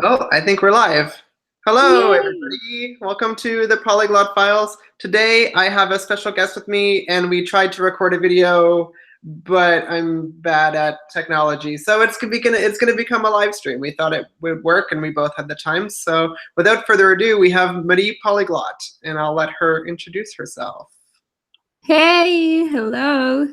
Oh, I think we're live. Hello, Yay! everybody. Welcome to the Polyglot Files. Today, I have a special guest with me, and we tried to record a video, but I'm bad at technology, so it's gonna become a live stream. We thought it would work, and we both had the time. So, without further ado, we have Maripolyglot, and I'll let her introduce herself. Hey, hello.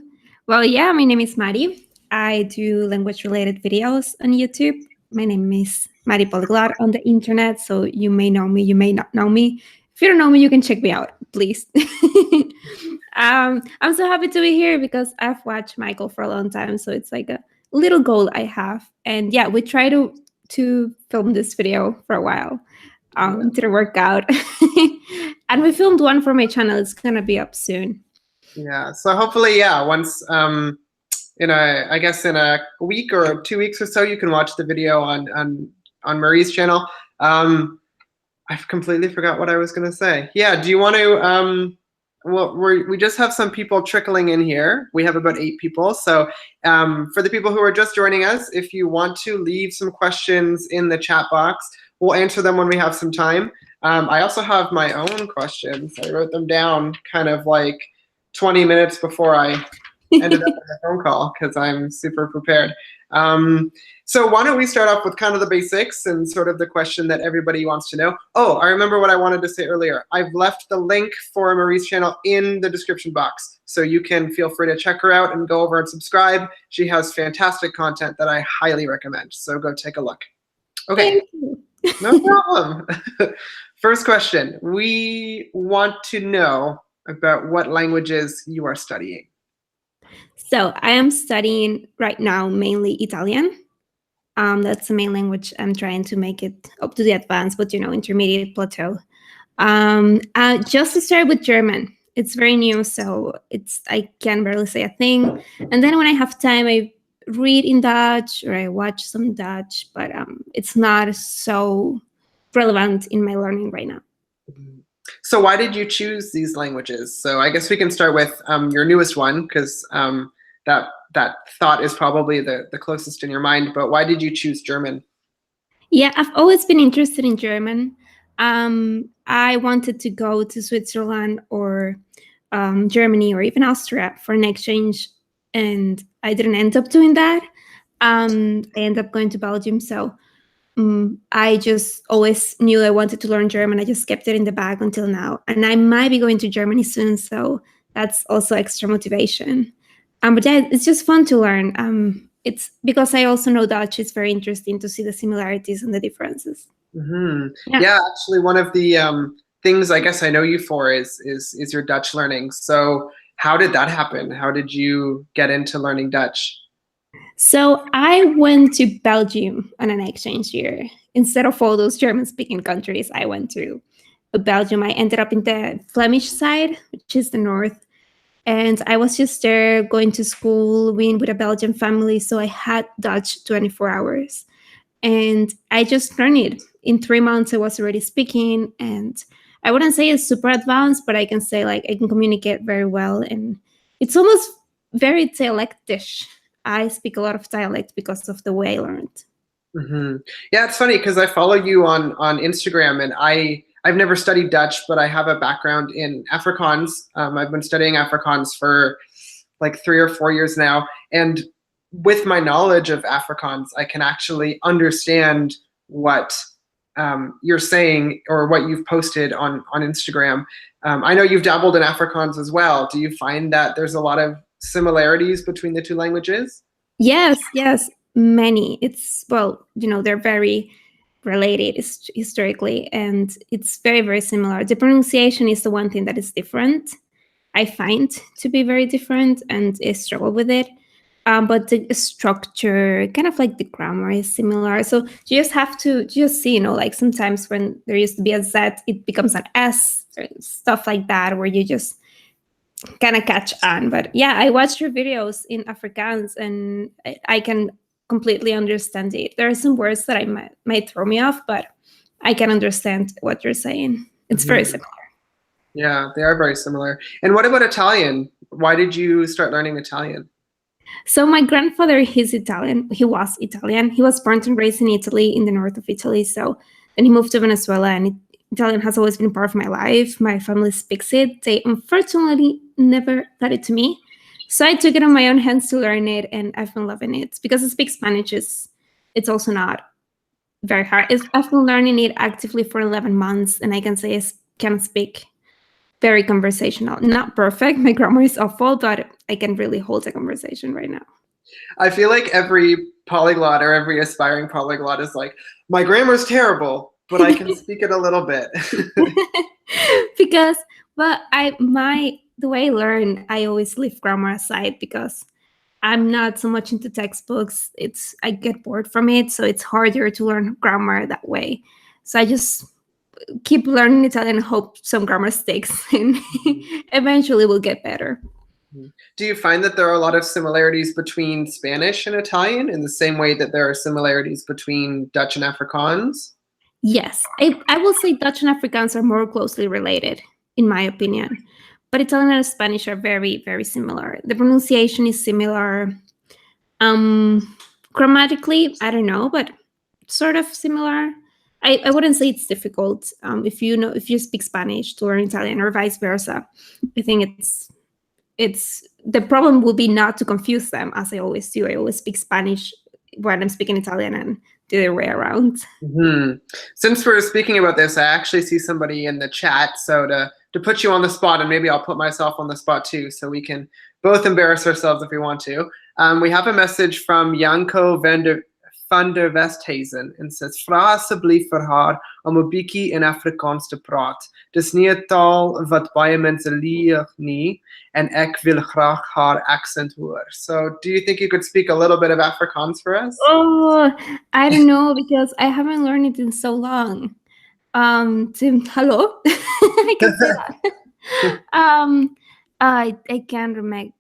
Well, yeah, my name is Mari. I do language-related videos on YouTube. My name is Mari Polyglot on the internet, so you may know me, you may not know me. If you don't know me, you can check me out, please. I'm so happy to be here because I've watched Michael for a long time, so it's like a little goal I have. And yeah, we try to film this video for a while. Didn't work out, and we filmed one for my channel. It's gonna be up soon. Yeah. So hopefully, yeah, once I guess in a week or 2 weeks or so, you can watch the video on Marie's channel. I've completely forgot what I was going to say. Yeah, do you want to? Well, we just have some people trickling in here. We have about 8 people. So for the people who are just joining us, if you want to leave some questions in the chat box, we'll answer them when we have some time. I also have my own questions. I wrote them down kind of like 20 minutes before I ended up in a phone call because I'm super prepared. So why don't we start off with kind of the basics and sort of the question that everybody wants to know. Oh, I remember what I wanted to say earlier. I've left the link for Marie's channel in the description box, so you can feel free to check her out and go over and subscribe. She has fantastic content that I highly recommend, so go take a look. Okay, Thank you. no problem. First question. We want to know about what languages you are studying. So I am studying right now mainly Italian. That's the main language. I'm trying to make it up to the advanced, but intermediate plateau. Just to start with German. It's very new, so I can barely say a thing. And then when I have time, I read in Dutch or I watch some Dutch, but it's not so relevant in my learning right now. So why did you choose these languages? So I guess we can start with your newest one, because that thought is probably the closest in your mind. But why did you choose German? Yeah, I've always been interested in German. I wanted to go to Switzerland or Germany or even Austria for an exchange, and I didn't end up doing that. I ended up going to Belgium. So I just always knew I wanted to learn German. I just kept it in the bag until now. And I might be going to Germany soon. So that's also extra motivation. But yeah, it's just fun to learn. It's because I also know Dutch. It's very interesting to see the similarities and the differences. Mm-hmm. Yeah, actually, one of the things I guess I know you for is your Dutch learning. So how did that happen? How did you get into learning Dutch? So I went to Belgium on an exchange year. Instead of all those German-speaking countries, I went to Belgium. I ended up in the Flemish side, which is the north. And I was just there going to school, being with a Belgian family. So I had Dutch 24 hours. And I just learned it. In 3 months, I was already speaking. And I wouldn't say it's super advanced, but I can say like I can communicate very well. And it's almost very dialectish. I speak a lot of dialect because of the way I learned. Mm-hmm. Yeah, it's funny because I follow you on Instagram, and I've never studied Dutch, but I have a background in Afrikaans. I've been studying Afrikaans for like 3 or 4 years now, and with my knowledge of Afrikaans, I can actually understand what you're saying or what you've posted on Instagram. I know you've dabbled in Afrikaans as well. Do you find that there's a lot of similarities between the two languages? Yes, many. It's, well, they're very related historically, and it's very, very similar. The pronunciation is the one thing that is different. I find to be very different, and I struggle with it. But the structure, kind of like the grammar, is similar. So you just have to just see, like sometimes when there used to be a Z, it becomes an S, or stuff like that, where you just kind of catch on. But yeah, I watched your videos in Afrikaans, and I can completely understand it. There are some words that I might throw me off, but I can understand what you're saying. It's very Mm-hmm. similar. Yeah, they are very similar. And what about Italian? Why did you start learning Italian? So my grandfather, he's Italian. He was Italian. He was born and raised in Italy, in the north of Italy. So then he moved to Venezuela, and Italian has always been part of my life. My family speaks it. They unfortunately never taught it to me. So I took it on my own hands to learn it, and I've been loving it. Because I speak Spanish, it's also not very hard. I've been learning it actively for 11 months, and I can say I can speak very conversational. Not perfect. My grammar is awful, but I can really hold a conversation right now. I feel like every polyglot or every aspiring polyglot is like, my grammar's terrible, but I can speak it a little bit. Because, but the way I learn, I always leave grammar aside because I'm not so much into textbooks. I get bored from it, so it's harder to learn grammar that way. So I just keep learning Italian and hope some grammar sticks, and eventually we'll get better. Do you find that there are a lot of similarities between Spanish and Italian in the same way that there are similarities between Dutch and Afrikaans? Yes, I will say Dutch and Afrikaans are more closely related, in my opinion. But Italian and Spanish are very, very similar. The pronunciation is similar. Grammatically, I don't know, but sort of similar. I wouldn't say it's difficult. If you speak Spanish to learn Italian or vice versa, I think it's the problem will be not to confuse them, as I always do. I always speak Spanish when I'm speaking Italian and the other way around. Mm-hmm. Since we're speaking about this, I actually see somebody in the chat. So to put you on the spot, and maybe I'll put myself on the spot too, so we can both embarrass ourselves if we want to. We have a message from Janko van der Westhuizen and says, "Vra asseblief vir haar om 'n bietjie in Afrikaans te praat. Dis nie 'n taal wat baie mense leer nie, en ek wil graag haar accent hoor." So, do you think you could speak a little bit of Afrikaans for us? Oh, I don't know, because I haven't learned it in so long. Hello, I can say that. I can't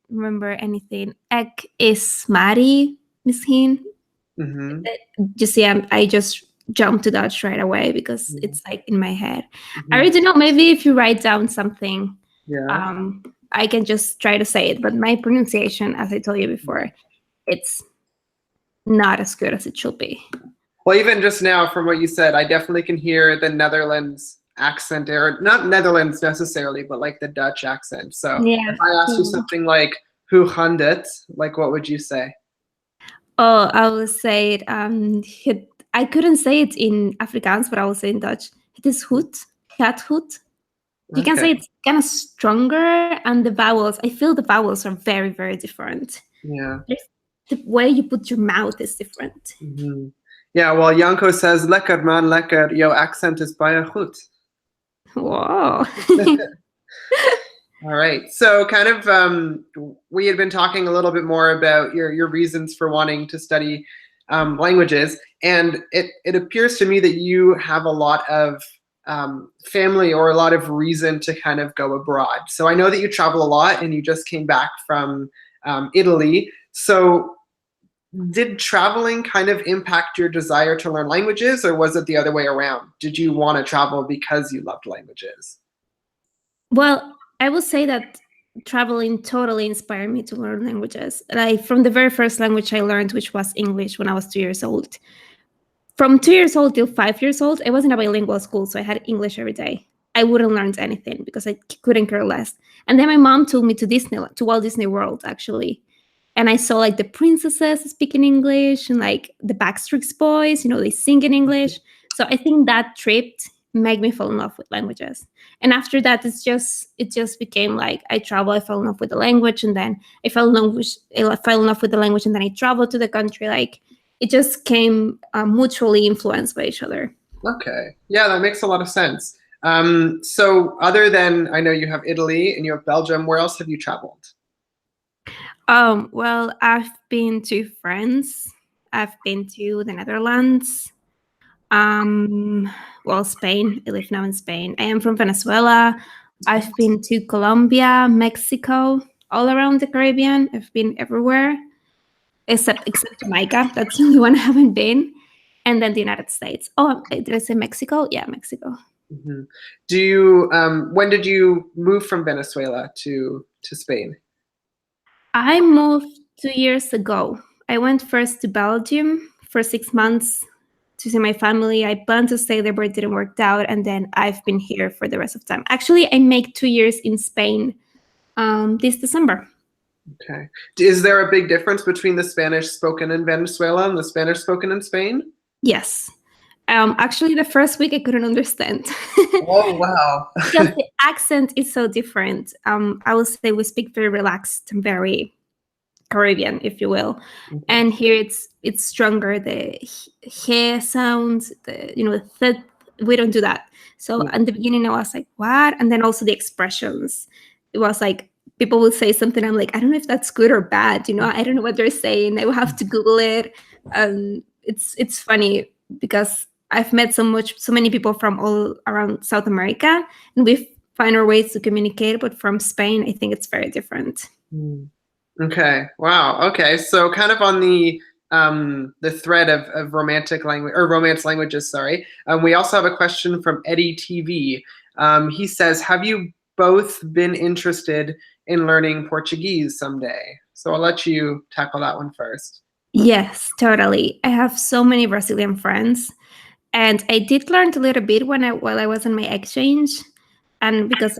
remember anything. Ek is Mari, misschien. Mm-hmm. You see, I just jumped to Dutch right away because it's like in my head. Mm-hmm. I really don't know. Maybe if you write down something, Yeah. I can just try to say it. But my pronunciation, as I told you before, it's not as good as it should be. Well, even just now, from what you said, I definitely can hear the Netherlands accent, or not Netherlands necessarily, but like the Dutch accent. So Yeah. if I asked you something like, "Hoe gaan dit?" like, what would you say? Oh, I will say it. I couldn't say it in Afrikaans, but I will say in Dutch. Het is goed. Gaat goed. You can say it's kind of stronger, and the vowels, I feel the vowels are very, very different. Yeah. The way you put your mouth is different. Mm-hmm. Yeah, well, Janko says, "Lekker man, lekker. Your accent is baie goed." Whoa. All right. So kind of we had been talking a little bit more about your reasons for wanting to study languages, and it appears to me that you have a lot of family or a lot of reason to kind of go abroad. So I know that you travel a lot, and you just came back from Italy. So did traveling kind of impact your desire to learn languages, or was it the other way around? Did you want to travel because you loved languages? Well, I will say that traveling totally inspired me to learn languages. Like from the very first language I learned, which was English, when I was 2 years old. From 2 years old till 5 years old, I was in a bilingual school, so I had English every day. I wouldn't learn anything because I couldn't care less. And then my mom took me to Disneyland, to Walt Disney World, actually. And I saw like the princesses speaking English, and like the Backstreet Boys, they sing in English. So I think that trip made me fall in love with languages. And after that, it just became like I travel, I fell in love with the language, and then I fell in love with the language, and then I traveled to the country. Like it just came mutually influenced by each other. Okay, yeah, that makes a lot of sense. So other than, I know you have Italy and you have Belgium, where else have you traveled? Well, I've been to France. I've been to the Netherlands. Well, Spain. I live now in Spain. I am from Venezuela. I've been to Colombia, Mexico, all around the Caribbean. I've been everywhere except Jamaica. That's the only one I haven't been. And then the United States. Oh, did I say Mexico? Yeah, Mexico. Mm-hmm. Do you? When did you move from Venezuela to Spain? I moved 2 years ago. I went first to Belgium for 6 months to see my family. I planned to stay there, but it didn't work out. And then I've been here for the rest of time. Actually, I make 2 years in Spain this December. Okay. Is there a big difference between the Spanish spoken in Venezuela and the Spanish spoken in Spain? Yes. Actually, the first week I couldn't understand. Oh, wow. Because the accent is so different. I would say we speak very relaxed and very Caribbean, if you will. Okay. And here it's stronger. The he sounds, we don't do that. So Yeah. at the beginning, I was like, what? And then also the expressions. It was like people would say something. I'm like, I don't know if that's good or bad. I don't know what they're saying. I will have to Google it. It's funny because I've met so many people from all around South America, and we find our ways to communicate. But from Spain, I think it's very different. Okay. Wow. Okay. So kind of on the thread of romantic language or romance languages. Sorry. We also have a question from Eddie TV. He says, "Have you both been interested in learning Portuguese someday?" So I'll let you tackle that one first. Yes, totally. I have so many Brazilian friends, and I did learn a little bit while I was on my exchange, and because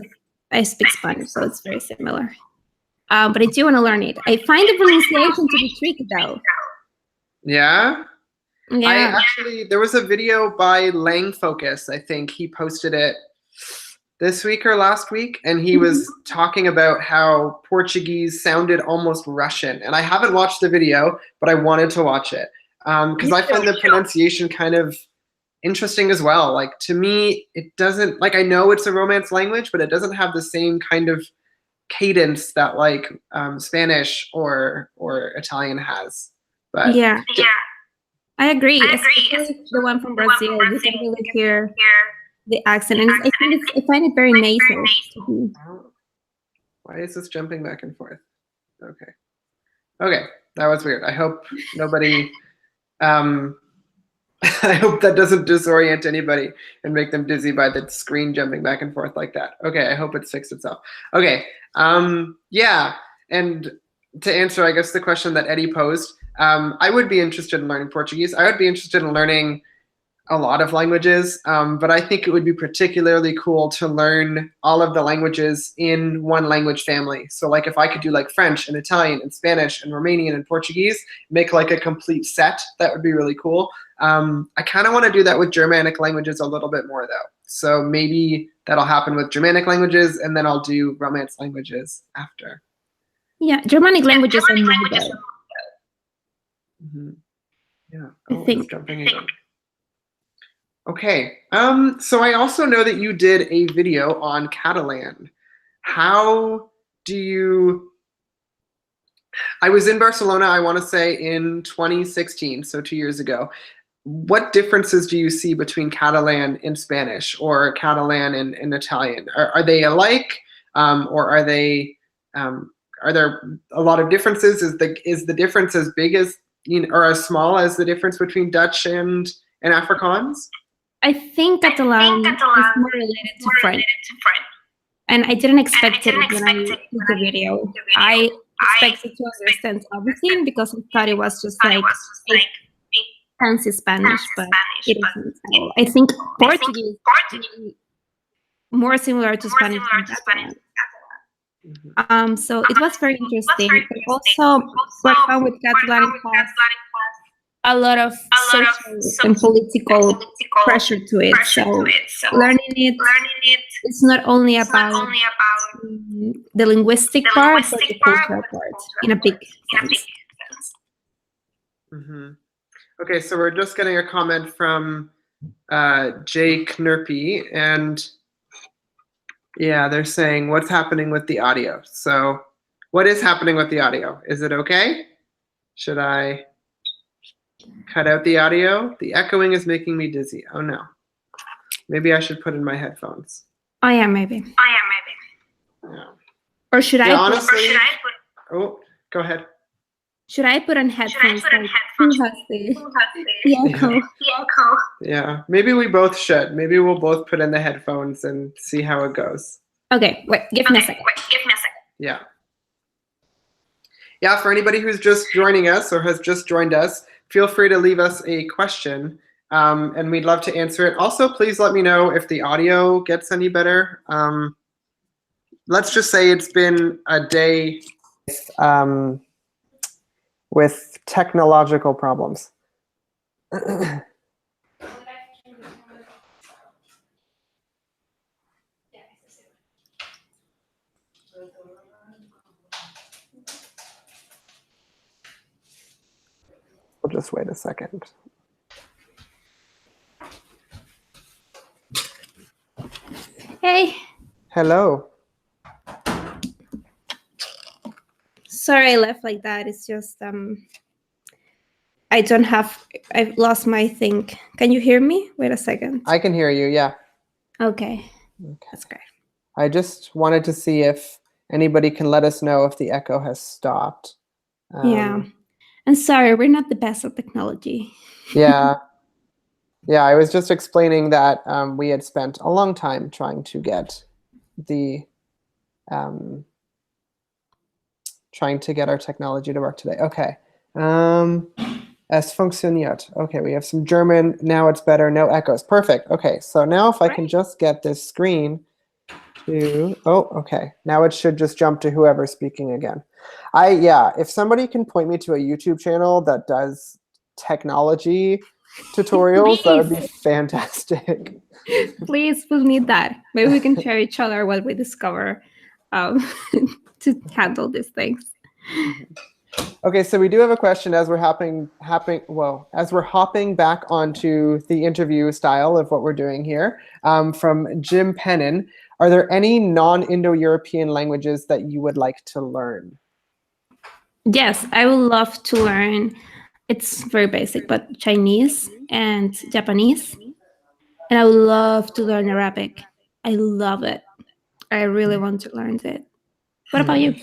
I speak Spanish, so it's very similar. But I do want to learn it. I find the pronunciation to be tricky, though. Yeah. Yeah. There was a video by Lang Focus. I think he posted it this week or last week, and he was talking about how Portuguese sounded almost Russian. And I haven't watched the video, but I wanted to watch it because I find the pronunciation kind of interesting as well. Like, to me, it doesn't, like, I know it's a Romance language, but it doesn't have the same kind of cadence that like Spanish or Italian has. But yeah, I agree. Especially the one from Brazil, you can really hear the accent, and I find it very nasal. Why is this jumping back and forth? Okay, that was weird. I hope nobody. I hope that doesn't disorient anybody and make them dizzy by the screen jumping back and forth like that. Okay, I hope it's fixed itself. Okay, yeah, and to answer, I guess, the question that Eddie posed, I would be interested in learning Portuguese. I would be interested in learning a lot of languages, but I think it would be particularly cool to learn all of the languages in one language family. So like if I could do like French and Italian and Spanish and Romanian and Portuguese, make like a complete set, that would be really cool. I kind of want to do that with Germanic languages a little bit more though. So maybe that'll happen with Germanic languages, and then I'll do Romance languages after. Yeah, Germanic languages are more better. Yeah, I think. It's jumping again. Okay, so I also know that you did a video on Catalan. How do you, I was in Barcelona, I want to say in 2016, so 2 years ago. What differences do you see between Catalan and Spanish or Catalan and Italian? Are they alike, or are they, are there a lot of differences? Is the difference as big as, or as small as the difference between Dutch and Afrikaans? I think Catalan is more related to French. And I didn't expect it when I did the video. I expected to understand everything because I thought it was just like fancy Spanish, but it isn't at all. I think Portuguese is more similar to Spanish than Catalan. So it was very interesting. But also, what I found with Catalan has a lot of social and political pressure to it. So learning it, it's not only about the linguistic part, but the cultural part in a big sense. Okay, so we're just getting a comment from Jay Knurpy, and yeah, they're saying, what's happening with the audio? So what is happening with the audio? Is it okay? Should I cut out the audio? The echoing is making me dizzy. Oh no. Maybe I should put in my headphones. Oh yeah, maybe. Yeah. Or should I Oh, go ahead. Should I put on headphones? Yeah, maybe we both should. Maybe we'll both put in the headphones and see how it goes. Okay, wait, give me a second. Yeah. Yeah, for anybody who's just joining us or has just joined us, feel free to leave us a question, and we'd love to answer it. Also, please let me know if the audio gets any better. Let's just say it's been a day with technological problems. We'll just wait a second. Hey. Hello. Sorry I left like that. It's just I've lost my thing. Can you hear me? Wait a second. I can hear you, yeah. Okay. That's great. I just wanted to see if anybody can let us know if the echo has stopped. Yeah. And sorry, we're not the best at technology. Yeah. Yeah, I was just explaining that we had spent a long time trying to get the trying to get our technology to work today. Okay. Es funktioniert. Okay, we have some German. Now it's better. No echoes. Perfect. Okay, so now if I can just get this screen to, oh, okay. Now it should just jump to whoever's speaking again. Yeah, if somebody can point me to a YouTube channel that does technology tutorials, that would be fantastic. Please, we'll need that. Maybe we can share each other what we discover to handle these things. Okay, so we do have a question as we're hopping back onto the interview style of what we're doing here, from Jim Pennon. Are there any non-Indo-European languages that you would like to learn? Yes, I would love to learn. It's very basic, but Chinese and Japanese. And I would love to learn Arabic. I love it. I really want to learn it. What about you?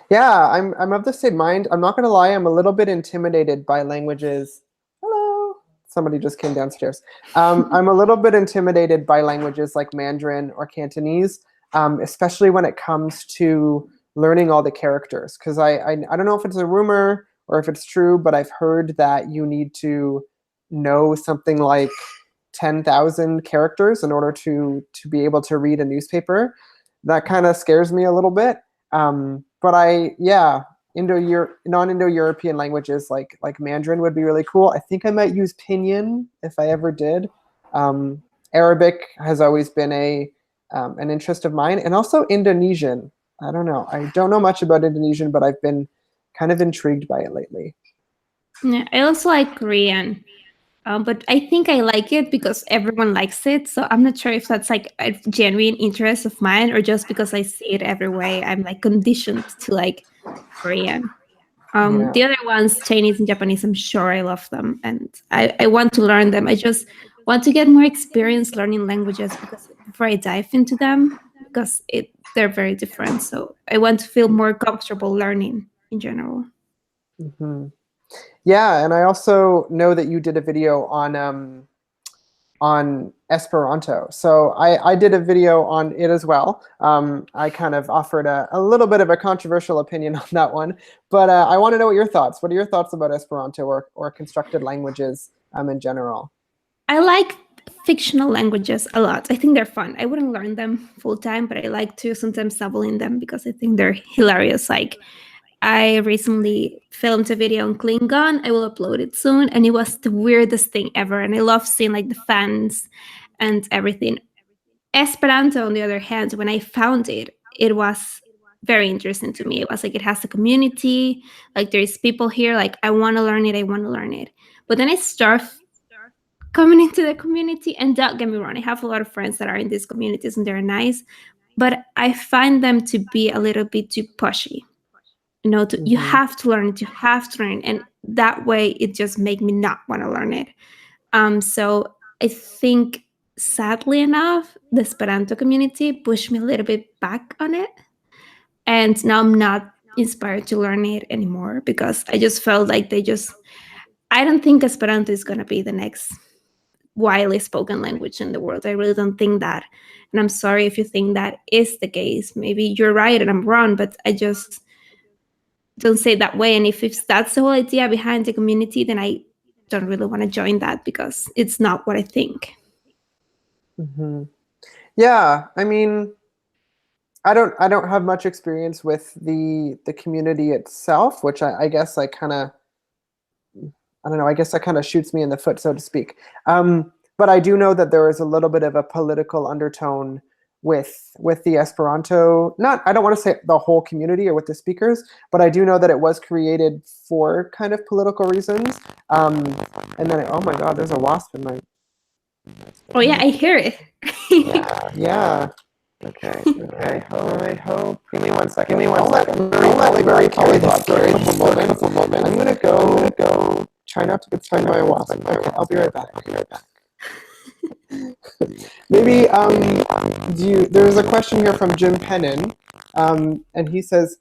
Yeah, I'm of the same mind. I'm not going to lie. I'm a little bit intimidated by languages. Hello. Somebody just came downstairs. I'm a little bit intimidated by languages like Mandarin or Cantonese, especially when it comes to learning all the characters. Because I don't know if it's a rumor or if it's true, but I've heard that you need to know something like 10,000 characters in order to be able to read a newspaper. That kind of scares me a little bit. But non-Indo-European languages like Mandarin would be really cool. I think I might use Pinyin if I ever did. Arabic has always been an interest of mine, and also Indonesian. I don't know. I don't know much about Indonesian, but I've been kind of intrigued by it lately. Yeah, I also like Korean. But I think I like it because everyone likes it. So I'm not sure if that's like a genuine interest of mine or just because I see it every way. I'm like conditioned to like Korean. The other ones, Chinese and Japanese, I'm sure I love them. And I want to learn them. I just want to get more experience learning languages before I dive into them because they're very different. So I want to feel more comfortable learning in general. Mm-hmm. Yeah, and I also know that you did a video on Esperanto. So I did a video on it as well. I kind of offered a little bit of a controversial opinion on that one, but I want to know what your thoughts. What are your thoughts about Esperanto or constructed languages in general? I like fictional languages a lot. I think they're fun. I wouldn't learn them full time, but I like to sometimes dabble in them because I think they're hilarious. Like I recently filmed a video on Klingon. I will upload it soon, and it was the weirdest thing ever. And I love seeing like the fans and everything. Esperanto, on the other hand, when I found it, it was very interesting to me. It was like it has a community, like there's people here, like I want to learn it, I want to learn it. But then I start coming into the community, and don't get me wrong, I have a lot of friends that are in these communities and they're nice, but I find them to be a little bit too pushy. You have to learn it, you have to learn it, and that way it just made me not want to learn it. So I think, sadly enough, the Esperanto community pushed me a little bit back on it, and now I'm not inspired to learn it anymore because I just felt like I don't think Esperanto is going to be the next widely spoken language in the world. I really don't think that, and I'm sorry if you think that is the case. Maybe you're right and I'm wrong, but don't say it that way. And if that's the whole idea behind the community, then I don't really want to join that because it's not what I think. Mm-hmm. Yeah, I mean, I don't have much experience with the community itself, which I guess like kind of, I don't know, I guess that kind of shoots me in the foot, so to speak. But I do know that there is a little bit of a political undertone with the Esperanto. Not, I don't want to say the whole community or with the speakers, but I do know that it was created for kind of political reasons. And then, oh my God, there's a wasp in my. Oh yeah, I hear it. Yeah. Okay. I hope. Give me one second. I'll let Polyglot for a couple moments. I'm gonna go. Try not to get stung by a wasp. Okay, I'll be right back. Maybe there's a question here from Jim Pennon, and he says,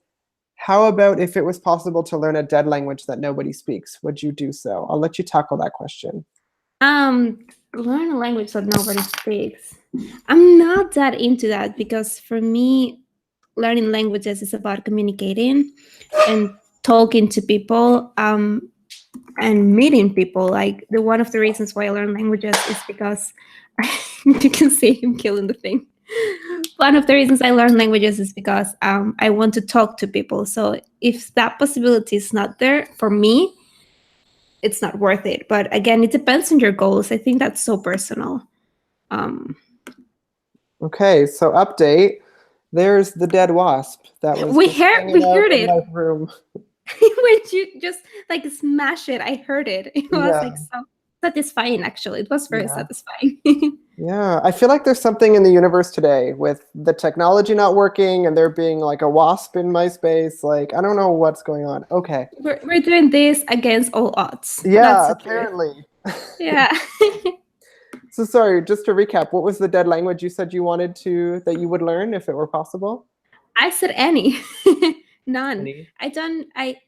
how about if it was possible to learn a dead language that nobody speaks? Would you do so? I'll let you tackle that question. Learn a language that nobody speaks. I'm not that into that because for me, learning languages is about communicating and talking to people, and meeting people. Like one of the reasons why I learn languages is because you can see him killing the thing. One of the reasons I learn languages is because I want to talk to people. So if that possibility is not there for me, it's not worth it. But again, it depends on your goals. I think that's so personal. Okay, so update. There's the dead wasp that was we heard it. My room. When you just like smash it, I heard it. It was like so satisfying. Actually, it was very satisfying. Yeah, I feel like there's something in the universe today with the technology not working and there being like a wasp in my space. Like, I don't know what's going on. Okay. We're doing this against all odds. Yeah, apparently. Yeah. So sorry, just to recap, what was the dead language you said that you would learn if it were possible? I said any. None.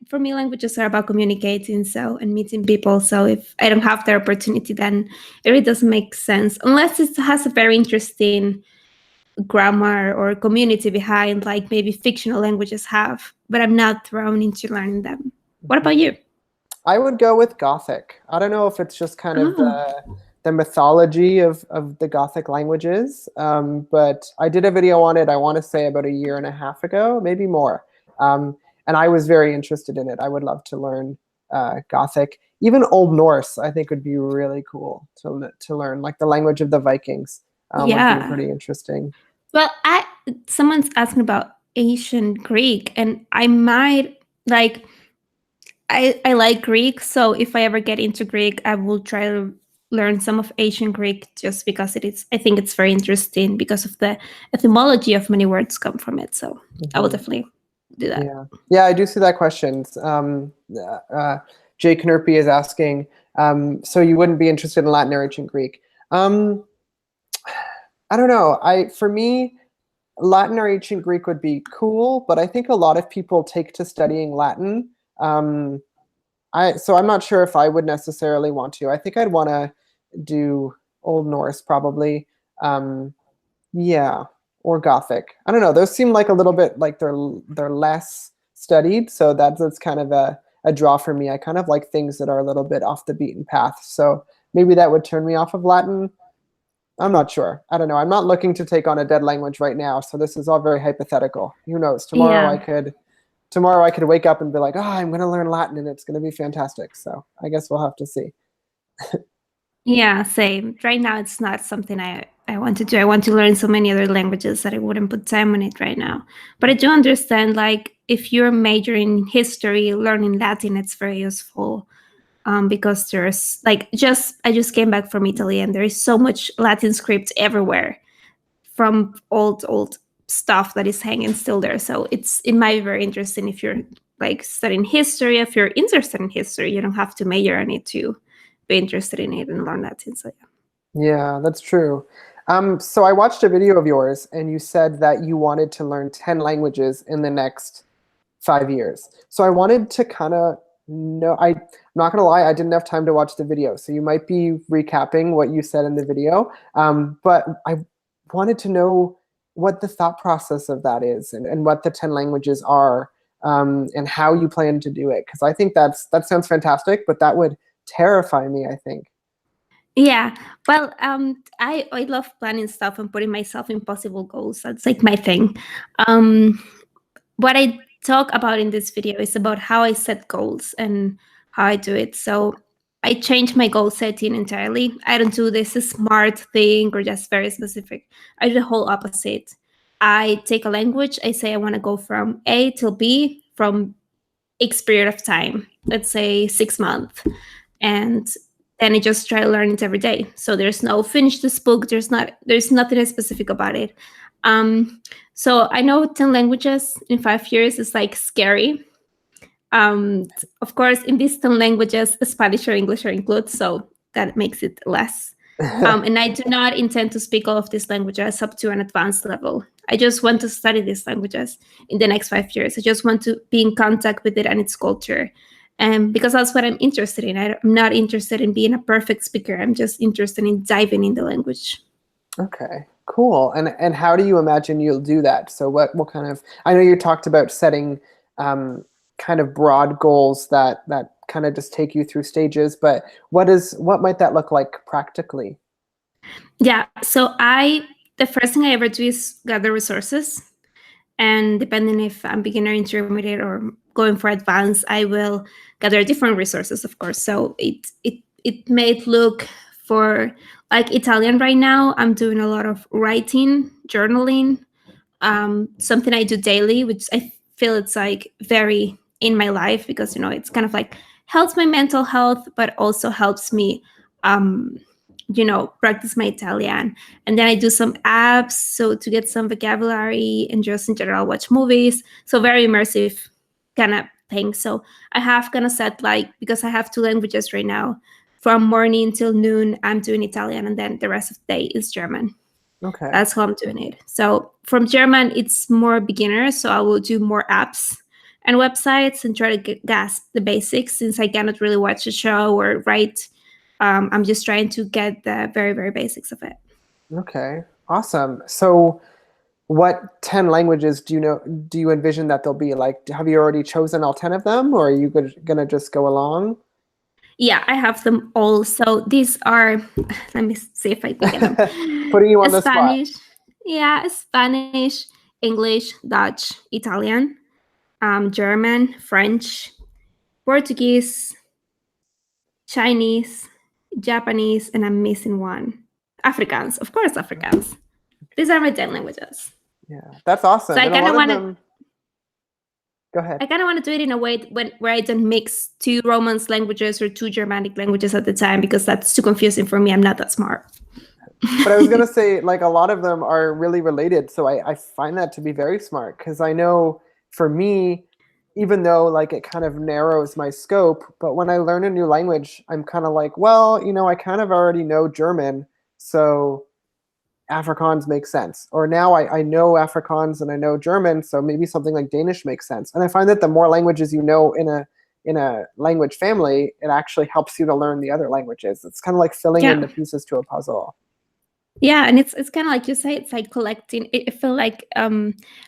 For me, languages are about communicating and meeting people. So if I don't have the opportunity, then it really doesn't make sense unless it has a very interesting grammar or community behind, like maybe fictional languages have, but I'm not thrown into learning them. What about you? I would go with Gothic. I don't know if it's just kind of the mythology of the Gothic languages, but I did a video on it, I want to say about 1.5 years ago, maybe more. And I was very interested in it. I would love to learn Gothic. Even Old Norse, I think, would be really cool to learn, like the language of the Vikings. Would be pretty interesting. Well, someone's asking about ancient Greek, and I might like. I like Greek, so if I ever get into Greek, I will try to learn some of ancient Greek just because I think it's very interesting because of the etymology of many words come from it. So I will definitely do that. Yeah, I do see that question. Jay Knerpy is asking, so you wouldn't be interested in Latin or ancient Greek? I don't know. For me, Latin or ancient Greek would be cool, but I think a lot of people take to studying Latin. So I'm not sure if I would necessarily want to. I think I'd want to do Old Norse probably. Yeah, or Gothic. I don't know. Those seem like a little bit like they're less studied, so that's kind of a draw for me. I kind of like things that are a little bit off the beaten path. So maybe that would turn me off of Latin. I'm not sure. I don't know. I'm not looking to take on a dead language right now, so this is all very hypothetical. Who knows? Tomorrow I could wake up and be like, oh, I'm going to learn Latin and it's going to be fantastic. So I guess we'll have to see. Yeah, same. Right now, it's not something I want to do. I want to learn so many other languages that I wouldn't put time on it right now. But I do understand, like, if you're majoring in history, learning Latin, it's very useful because there's, like, I just came back from Italy and there is so much Latin script everywhere from old stuff that is hanging still there. So it might be very interesting if you're, like, studying history. If you're interested in history, you don't have to major in it to be interested in it and learn Latin. So yeah, that's true. So I watched a video of yours and you said that you wanted to learn 10 languages in the next 5 years. So I wanted to kind of know, I'm not going to lie, I didn't have time to watch the video. So you might be recapping what you said in the video. But I wanted to know what the thought process of that is and what the 10 languages are. and how you plan to do it. Because I think that sounds fantastic, but that would terrify me, I think. Yeah, well, I love planning stuff and putting myself in possible goals. That's like my thing. Um, what I talk about in this video is about how I set goals and how I do it. So I change my goal setting entirely. I don't do this smart thing or just very specific. I do the whole opposite. I take a language. I say I want to go from A till B from X period of time. Let's say 6 months, and then I just try to learn it every day. So there's no finish this book. There's nothing specific about it. So I know 10 languages in 5 years is like scary. Of course, in these 10 languages, Spanish or English are included, so that makes it less. And I do not intend to speak all of these languages up to an advanced level. I just want to study these languages in the next 5 years. I just want to be in contact with it and its culture. Because that's what I'm interested in. I'm not interested in being a perfect speaker. I'm just interested in diving in the language. Okay, cool. And how do you imagine you'll do that? So what kind of, I know you talked about setting kind of broad goals that kind of just take you through stages, but what might that look like practically? Yeah, so the first thing I ever do is gather resources. And depending if I'm beginner, intermediate, or going for advanced, I will gather different resources, of course. So it may look for like Italian right now. I'm doing a lot of writing, journaling, something I do daily, which I feel it's like very in my life because, it's kind of like helps my mental health, but also helps me, practice my Italian. And then I do some apps so to get some vocabulary and just in general watch movies. So very immersive kind of thing. So I have kind of set because I have 2 languages right now, from morning till noon, I'm doing Italian, and then the rest of the day is German. Okay. That's how I'm doing it. So from German, it's more beginner. So I will do more apps and websites and try to grasp the basics since I cannot really watch a show or write. I'm just trying to get the very, very basics of it. Okay, awesome. So what 10 languages do you envision that they'll be? Like, have you already chosen all 10 of them, or are you going to just go along? Yeah, I have them all. So these are, let me see if I can get them. Putting you on the spot. Spanish. Yeah, Spanish, English, Dutch, Italian, German, French, Portuguese, Chinese, Japanese, and I'm missing one. Afrikaans, of course, Afrikaans. These are my 10 languages. Yeah, that's awesome. So I kind of want to. Go ahead. I kind of want to do it in a way where I don't mix 2 Romance languages or 2 Germanic languages at the time, because that's too confusing for me. I'm not that smart. But I was going to say, like, a lot of them are really related. So I find that to be very smart, because I know for me, even though like it kind of narrows my scope, but when I learn a new language, I'm kind of like, well, I kind of already know German, so Afrikaans makes sense. Or now I know Afrikaans and I know German, so maybe something like Danish makes sense. And I find that the more languages you know in a language family, it actually helps you to learn the other languages. It's kind of like filling in the pieces to a puzzle. Yeah, and it's kind of like you say, it's like collecting. I feel like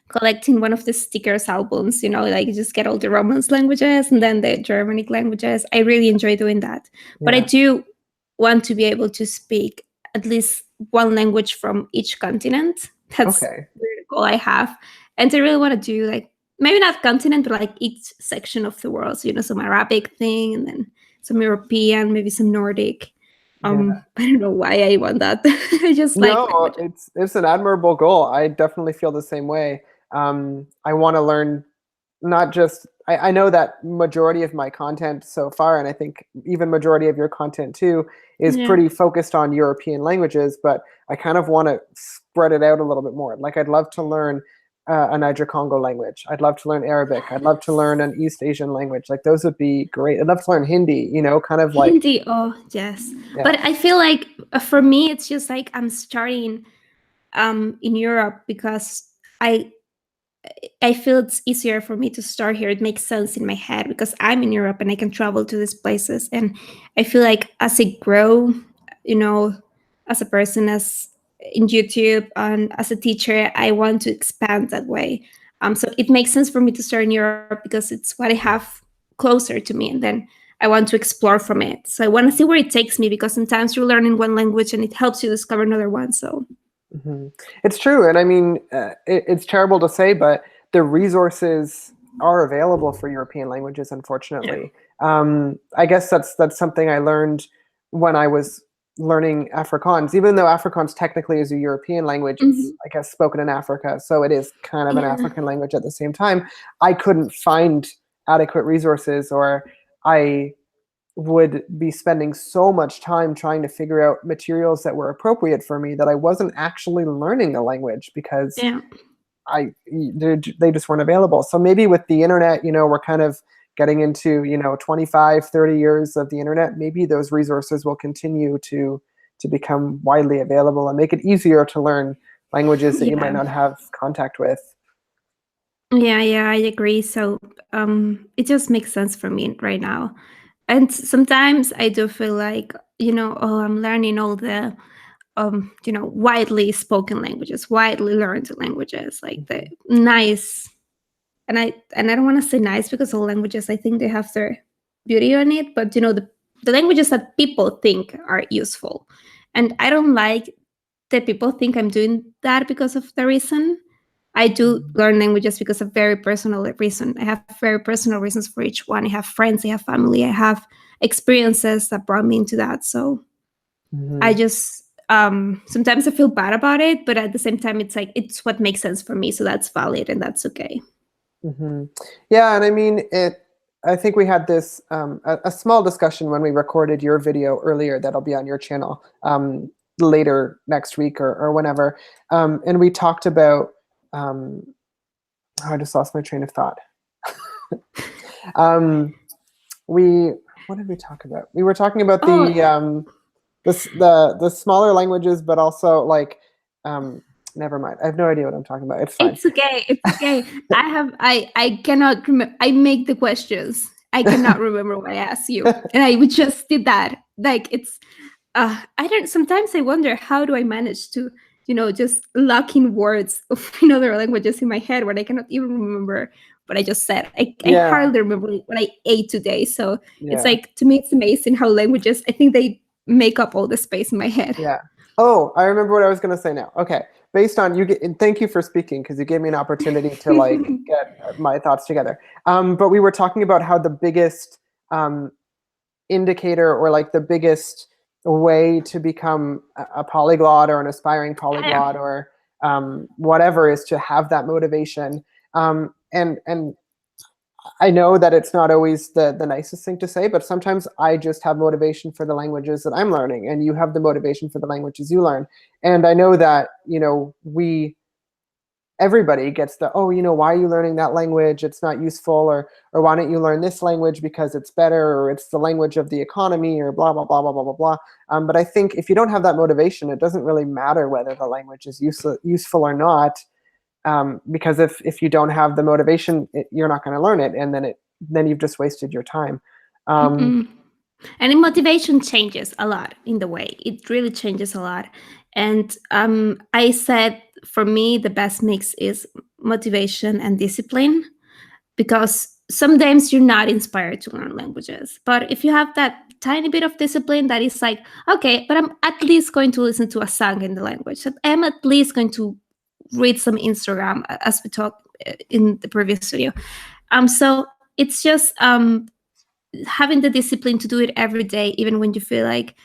collecting one of the stickers albums. Like you just get all the Romance languages and then the Germanic languages. I really enjoy doing that, but I do want to be able to speak at least one language from each continent. That's the goal I have, and I really want to do like maybe not continent, but like each section of the world. So some Arabic thing, and then some European, maybe some Nordic. I don't know why I want that. I just like languages. It's an admirable goal. I definitely feel the same way. I want to learn not just, I know that majority of my content so far, and I think even majority of your content too, is pretty focused on European languages, but I kind of want to spread it out a little bit more. Like I'd love to learn a Niger Congo language. I'd love to learn Arabic. I'd love to learn an East Asian language. Like those would be great. I'd love to learn Hindi, kind of like. Hindi, oh, yes. Yeah. But I feel like for me, it's just like I'm starting in Europe because I feel it's easier for me to start here. It makes sense in my head because I'm in Europe and I can travel to these places. And I feel like as I grow, as a person, as in YouTube and as a teacher, I want to expand that way. So it makes sense for me to start in Europe because it's what I have closer to me, and then I want to explore from it. So I want to see where it takes me, because sometimes you're learning one language and it helps you discover another one. So It's true, and I mean, it's terrible to say, but the resources are available for European languages, unfortunately. I guess that's something I learned when I was learning Afrikaans. Even though Afrikaans technically is a European language, it's, I guess, spoken in Africa, so it is kind of an African language at the same time. I couldn't find adequate resources, or I would be spending so much time trying to figure out materials that were appropriate for me that I wasn't actually learning the language because they just weren't available. So maybe with the internet, we're kind of getting into 25, 30 years of the internet. Maybe those resources will continue to become widely available and make it easier to learn languages that you might not have contact with. Yeah, I agree. So it just makes sense for me right now. And sometimes I do feel like, I'm learning all the widely spoken languages, widely learned languages, like the nice. And I don't want to say nice, because all languages, I think they have their beauty on it, but the languages that people think are useful. And I don't like that people think I'm doing that because of the reason. I do learn languages because of very personal reason. I have very personal reasons for each one. I have friends, I have family, I have experiences that brought me into that. So I just sometimes I feel bad about it, but at the same time, it's like it's what makes sense for me. So that's valid and that's okay. Yeah, and I mean, I think we had this a small discussion when we recorded your video earlier that'll be on your channel later next week or whenever, and we talked about I just lost my train of thought. What did we talk about? We were talking about the smaller languages, but also like never mind. I have no idea what I'm talking about. It's fine. It's okay. I cannot remember. I make the questions. I cannot remember what I asked you, and I just did that. Like it's, I don't. Sometimes I wonder, how do I manage to, just lock in words in other languages in my head when I cannot even remember what I just said. I hardly remember what I ate today. So it's like, to me, it's amazing how languages, I think they make up all the space in my head. Yeah. Oh, I remember what I was going to say now. Okay. Based on thank you for speaking, because you gave me an opportunity to like get my thoughts together. But we were talking about how the biggest indicator, or like the biggest way to become a polyglot or an aspiring polyglot or whatever, is to have that motivation. And I know that it's not always the nicest thing to say, but sometimes I just have motivation for the languages that I'm learning, and you have the motivation for the languages you learn. And I know that, everybody gets the, why are you learning that language? It's not useful, or why don't you learn this language because it's better, or it's the language of the economy, or blah, blah, blah, blah, blah, blah, blah. But I think if you don't have that motivation, it doesn't really matter whether the language is useful or not. Because if you don't have the motivation, you're not going to learn it, and then you've just wasted your time. And the motivation changes a lot in the way. It really changes a lot. And I said, for me, the best mix is motivation and discipline, because sometimes you're not inspired to learn languages. But if you have that tiny bit of discipline that is like, okay, but I'm at least going to listen to a song in the language. I'm at least going to read some Instagram, as we talked in the previous video. So it's just having the discipline to do it every day, even when you feel like,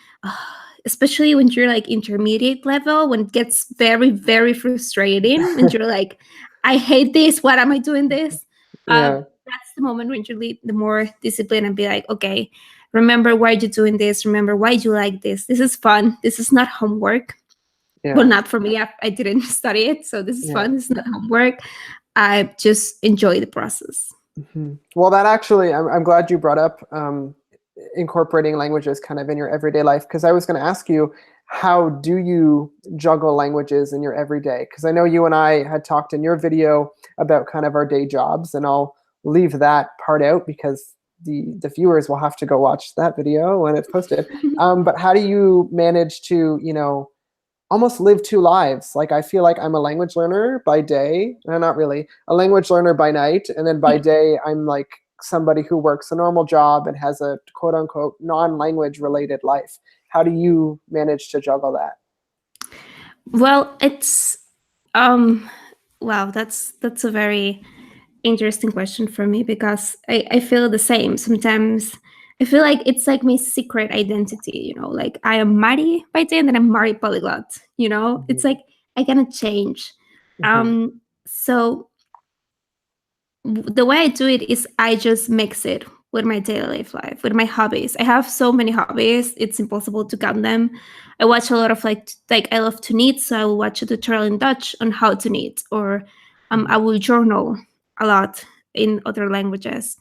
especially when you're like intermediate level, when it gets very, very frustrating, and you're like, I hate this. What am I doing this? That's the moment when you need the more discipline and be like, okay, remember why you're doing this. Remember why you like this. This is fun. This is not homework. Well, not for me. I didn't study it, so this is fun. This is not homework. I just enjoy the process. Well, that actually, I'm glad you brought up incorporating languages kind of in your everyday life, because I was going to ask you, how do you juggle languages in your everyday? Because I know you and I had talked in your video about kind of our day jobs, and I'll leave that part out because the viewers will have to go watch that video when it's posted. But how do you manage to, almost live two lives. Like I feel like I'm a language learner by day, not really, a language learner by night, and then by day I'm like somebody who works a normal job and has a quote unquote non-language related life. How do you manage to juggle that? Well, it's wow, that's a very interesting question for me, because I feel the same. Sometimes I feel like it's like my secret identity, like I am Mari by day and then I'm Maripolyglot, it's like I cannot change. So the way I do it is I just mix it with my daily life, with my hobbies. I have so many hobbies, it's impossible to count them. I watch a lot of like I love to knit, so I will watch a tutorial in Dutch on how to knit, or I will journal a lot in other languages.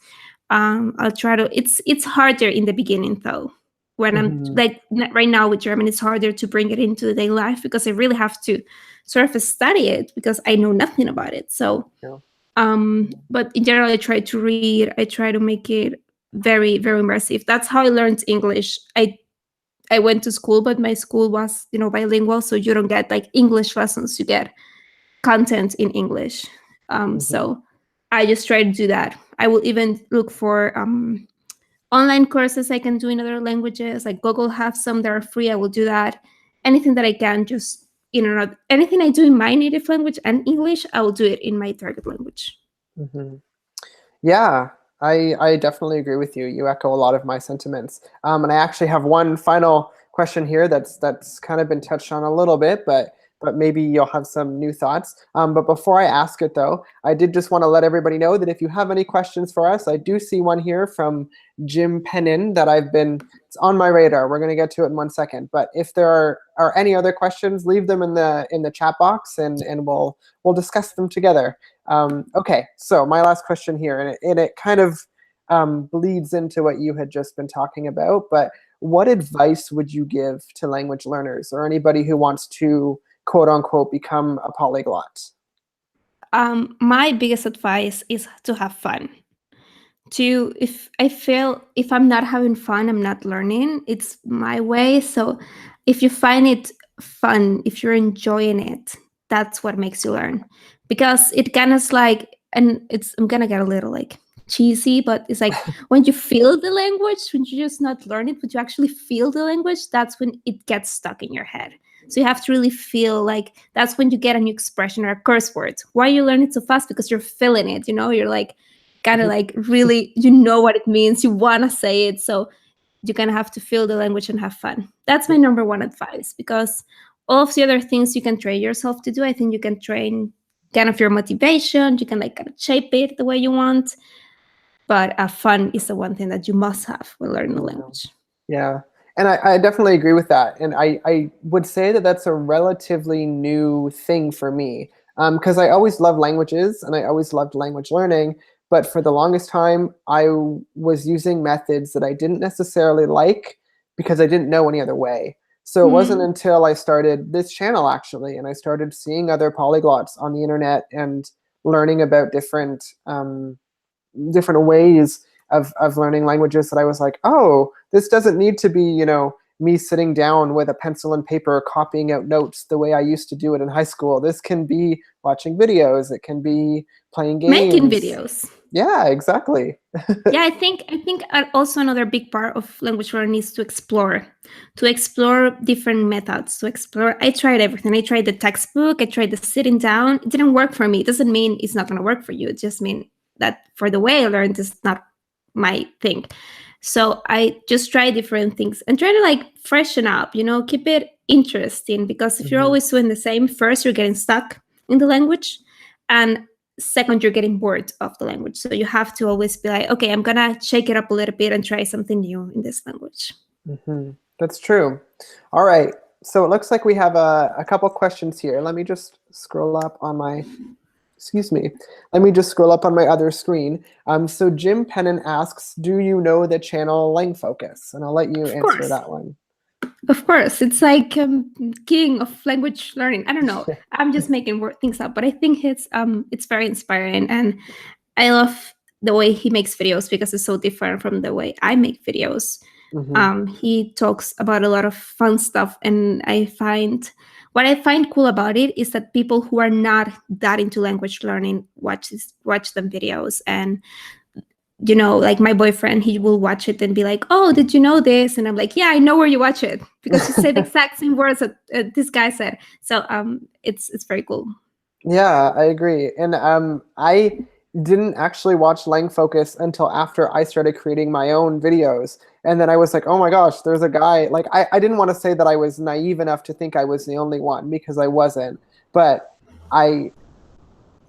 I'll try to. It's harder in the beginning though. When I'm like right now with German, it's harder to bring it into the daily life because I really have to sort of study it because I know nothing about it. So. Yeah. But in general, I try to read. I try to make it very, very immersive. That's how I learned English. I went to school, but my school was, bilingual, so you don't get like English lessons. You get content in English. So I just try to do that. I will even look for online courses I can do in other languages. Like Google have some that are free. I will do that. Anything that I can, just anything I do in my native language and English, I will do it in my target language. Yeah, I definitely agree with you. You echo a lot of my sentiments. And I actually have one final question here that's kind of been touched on a little bit, but maybe you'll have some new thoughts. But before I ask it though, I did just want to let everybody know that if you have any questions for us, I do see one here from Jim Pennin that it's on my radar. We're going to get to it in 1 second. But if there are any other questions, leave them in the chat box and we'll discuss them together. Okay, so my last question here, and it kind of bleeds into what you had just been talking about, but what advice would you give to language learners or anybody who wants to quote unquote become a polyglot? My biggest advice is to have fun. If I'm not having fun, I'm not learning. It's my way. So if you find it fun, if you're enjoying it, that's what makes you learn. Because it kind of like, and I'm gonna get a little like cheesy, but it's like when you feel the language, when you just not learn it, but you actually feel the language, that's when it gets stuck in your head. So you have to really feel like that's when you get a new expression or a curse word. Why you learn it so fast? Because you're feeling it, you're like kind of like really, what it means. You want to say it. So you kind of have to feel the language and have fun. That's my number one advice, because all of the other things you can train yourself to do. I think you can train kind of your motivation. You can like kind of shape it the way you want. But fun is the one thing that you must have when learning a language. Yeah. And I definitely agree with that. And I would say that that's a relatively new thing for me, because I always loved languages and I always loved language learning. But for the longest time, I was using methods that I didn't necessarily like because I didn't know any other way. So it wasn't until I started this channel, actually, and I started seeing other polyglots on the internet and learning about different ways of learning languages that I was like, oh, this doesn't need to be, me sitting down with a pencil and paper copying out notes the way I used to do it in high school. This can be watching videos. It can be playing games. Making videos. Yeah, exactly. Yeah, I think also another big part of language learning is to explore different methods, I tried everything. I tried the textbook, I tried the sitting down. It didn't work for me. It doesn't mean it's not going to work for you. It just means that for the way I learned is not my thing. So I just try different things and try to like freshen up, keep it interesting, because if you're always doing the same, first you're getting stuck in the language, and second you're getting bored of the language. So you have to always be like, okay, I'm gonna shake it up a little bit and try something new in this language. That's true. All right, so it looks like we have a couple questions here. Let me just scroll up on my let me just scroll up on my other screen. So Jim Pennon asks, do you know the channel Lang Focus? And I'll let you answer that one. Of course. It's like king of language learning. I don't know. I'm just making things up, but I think it's very inspiring. And I love the way he makes videos because it's so different from the way I make videos. He talks about a lot of fun stuff, and what I find cool about it is that people who are not that into language learning watch them videos. And like my boyfriend, he will watch it and be like, "Oh, did you know this?" And I'm like, "Yeah, I know where you watch it because you say the exact same words that this guy said." So it's very cool. Yeah, I agree. And I didn't actually watch Lang Focus until after I started creating my own videos. And then I was like, oh my gosh, there's a guy. Like, I didn't want to say that I was naive enough to think I was the only one, because I wasn't. But I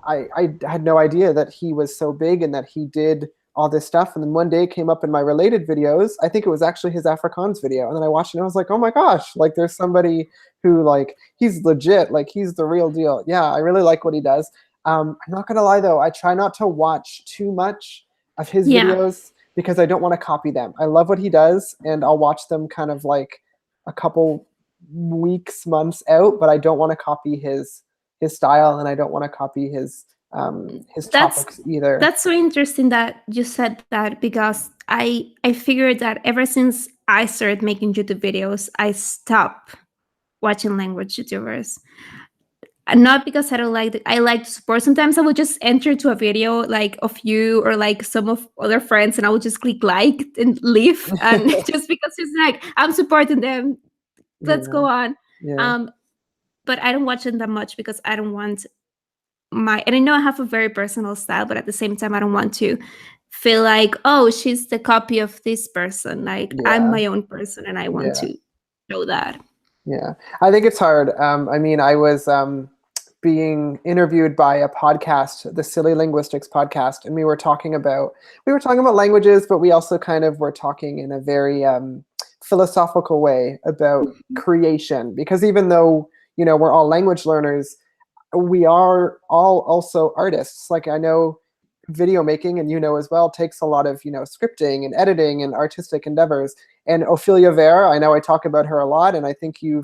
I had no idea that he was so big and that he did all this stuff. And then one day it came up in my related videos. I think it was actually his Afrikaans video. And then I watched it and I was like, oh my gosh, like there's somebody who like, he's legit, like he's the real deal. Yeah, I really like what he does. I'm not gonna lie though, I try not to watch too much of his videos because I don't want to copy them. I love what he does and I'll watch them kind of like a couple weeks, months out, but I don't want to copy his style, and I don't want to copy his topics either. That's so interesting that you said that, because I figured that ever since I started making YouTube videos, I stopped watching language YouTubers. And not because I don't like I like to support. Sometimes I will just enter to a video like of you or like some of other friends, and I will just click like and leave, and just because it's like I'm supporting them, let's go on. But I don't watch them that much because I don't want and I know I have a very personal style, but at the same time I don't want to feel like, oh, she's the copy of this person. Like I'm my own person and I want to show that. Yeah, I think it's hard. I mean, I was being interviewed by a podcast, the Silly Linguistics podcast, and we were talking about languages, but we also kind of were talking in a very philosophical way about creation, because even though we're all language learners, we are all also artists. Like I know video making, and as well, takes a lot of scripting and editing and artistic endeavors. And Ophelia Ver, I know I talk about her a lot, and I think you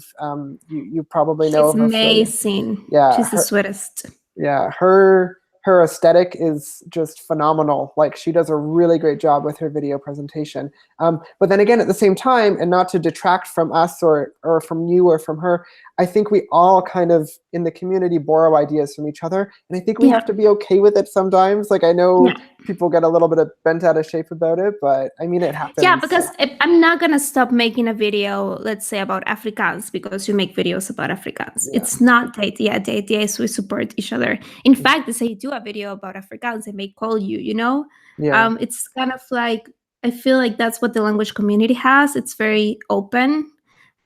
probably know. She's amazing. Yeah, she's the sweetest. Yeah, her aesthetic is just phenomenal. Like she does a really great job with her video presentation. But then again, at the same time, and not to detract from us or from you or from her, I think we all kind of in the community borrow ideas from each other. And I think we have to be okay with it sometimes. Like I know people get a little bit bent out of shape about it, but I mean, it happens. Yeah, because I'm not going to stop making a video, let's say, about Afrikaans because you make videos about Afrikaans. It's not the idea. The idea is we support each other. In fact, let's say you do a video about Afrikaans, I may call you, It's kind of like, I feel like that's what the language community has. It's very open,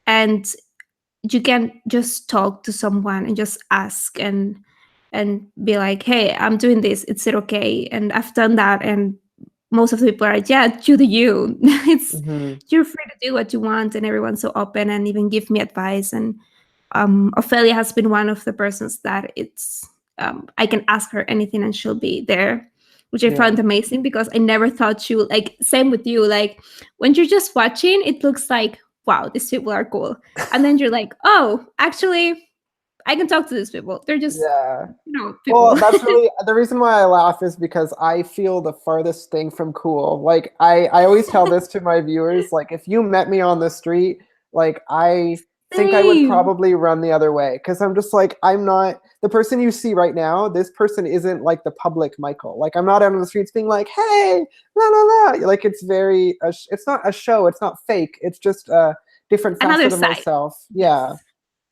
and you can just talk to someone and just ask and be like, hey, I'm doing this. Is it okay? And I've done that. And most of the people are like, yeah, you do you. You're free to do what you want. And everyone's so open and even give me advice. And Ophelia has been one of the persons that I can ask her anything and she'll be there, which I found amazing, because I never thought she would, like, same with you. Like when you're just watching, it looks like, wow, these people are cool. And then you're like, oh, actually, I can talk to these people. They're just, people. Well, that's really the reason why I laugh, is because I feel the farthest thing from cool. Like I always tell this to my viewers, like if you met me on the street, like I think I would probably run the other way, because I'm just like, I'm not the person you see right now. This person isn't like the public Michael. Like I'm not out on the streets being like, hey, la la la. Like it's very, it's not a show. It's not fake. It's just a different facet of myself. Yeah.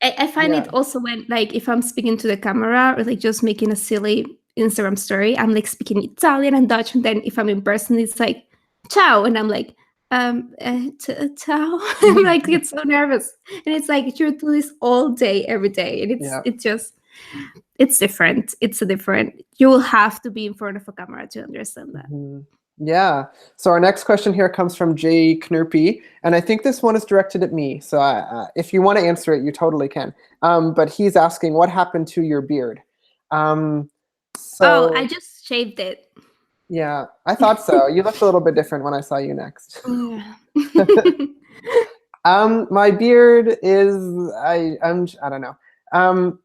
I find it also when, like, if I'm speaking to the camera or like just making a silly Instagram story, I'm like speaking Italian and Dutch, and then if I'm in person, it's like ciao, and I'm like ciao. I'm like, get so nervous, and it's like you do this all day, every day, and it's different. It's a different. You will have to be in front of a camera to understand that. Yeah. So our next question here comes from Jay Knurpy, and I think this one is directed at me. So if you want to answer it, you totally can. But he's asking, what happened to your beard? I just shaved it. Yeah, I thought so. You looked a little bit different when I saw you next. My beard is, I don't know.